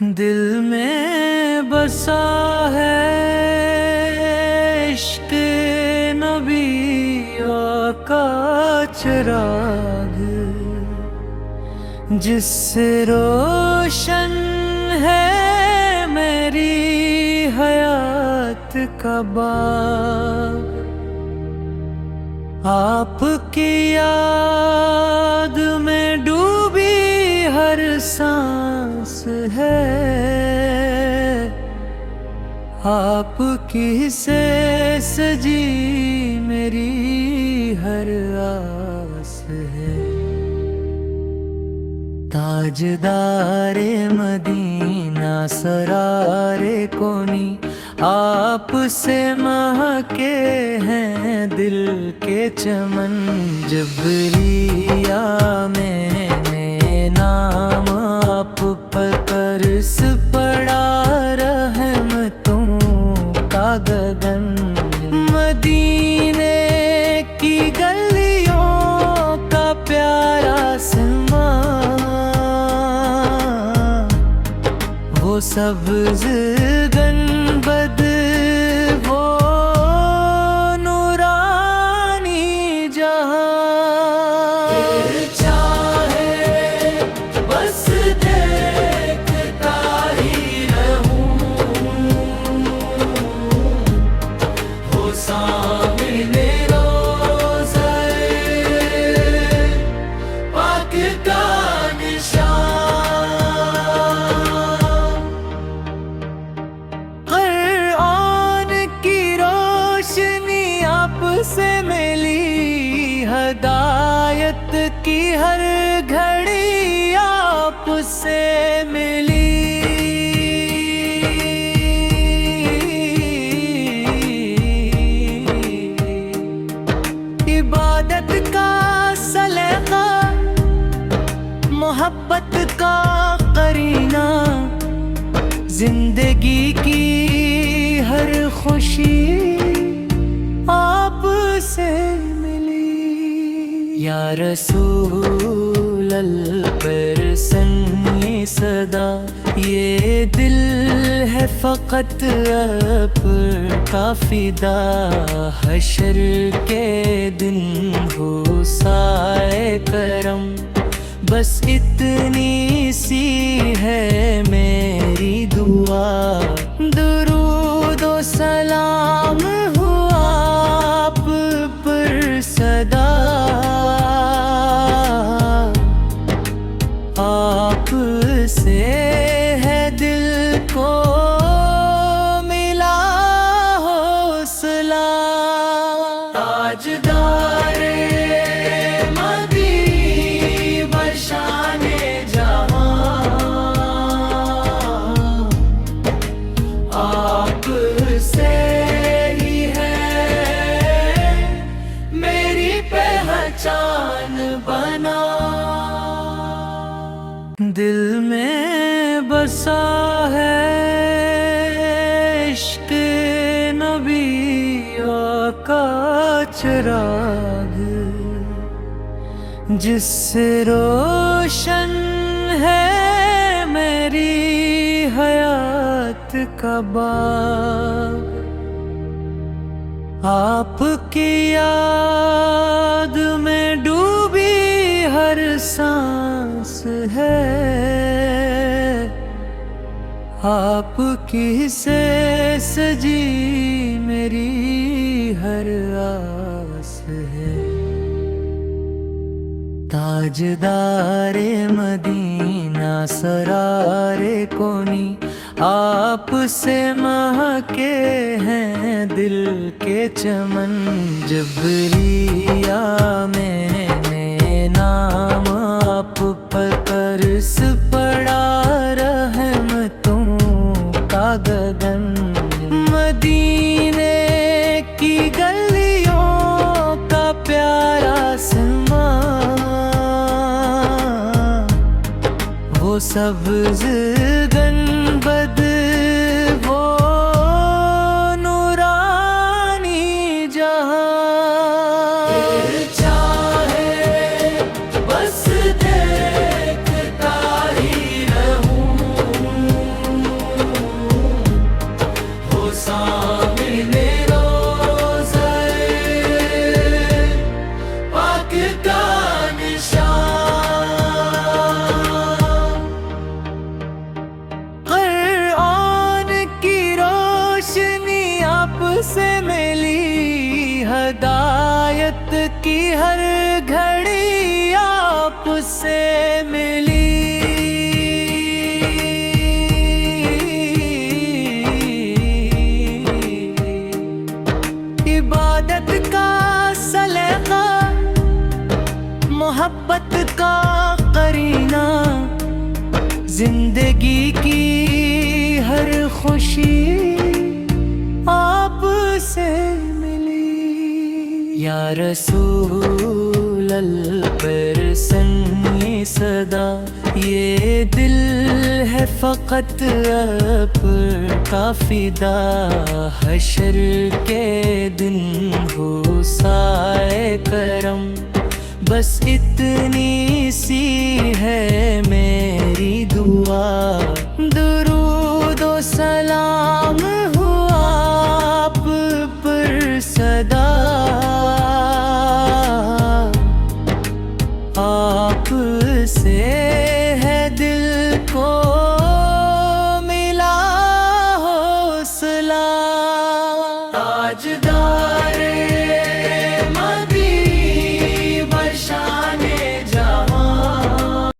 دل میں بسا ہے عشق نبی کا چراغ، جس سے روشن ہے میری حیات کا باغ۔ آپ کی یاد میں ڈوبی ہر سانس ہے، آپ کی سے سجی میری ہر آس ہے۔ تاجدار مدینہ سرار کونی، آپ سے مہکے ہیں دل کے چمن۔ جبریہ میں نے نام آپ پر برس پڑا رحمتوں کا گگن۔ مدینے کی گلیوں کا پیارا سماں، وہ سبز گنبد، وہ نورانی جہاں۔ چاہے بس دیکھتا ہی رہوں، وہ سامنے روضہ پاک کا سے ملی ہدایت کی ہر گھڑی، آپ سے ملی عبادت کا سلیقہ، محبت کا قرینہ، زندگی کی ہر خوشی آپ سے ملی۔ یا رسول الپرسن یہ صدا، یہ دل ہے فقط آپ کا فدا۔ حشر کے دن ہو سائے کرم، بس اتنی سی ہے میری دعا۔ درود و سلام صدا، آپ سے ہے دل کو ملا حوصلہ۔ تاجدار مدی بشان جہاں، آپ سے چان بنا۔ دل میں بسا ہے عشق نبی کا چراغ، جس سے روشن ہے میری حیات کا باغ۔ آپ کی یاد میں ڈوبی ہر سانس ہے، آپ کی سے سجی میری ہر آس ہے۔ تاجدار مدینہ سرار کونی، آپ سے مہکے ہیں دل کے چمن۔ جبریہ میں نے نام آپ پر برس پڑا رحمتوں کا گگن۔ مدینے کی گلیوں کا پیارا سماں، وہ سبز گنبد، وہ نورانی جہاں۔ چاہے بس دیکھتا ہی رہوں، ہر گھڑی آپ سے ملی، عبادت کا سلیقہ، محبت کا قرینہ، زندگی کی ہر خوشی آپ سے ملی۔ یا رسول الپرسن یہ صدا، یہ دل ہے فقط آپ کا فدا، حشر کے دن ہو سائے کرم، بس اتنی سی ہے میری دعا، درود و سلام ہو آپ پر سدا۔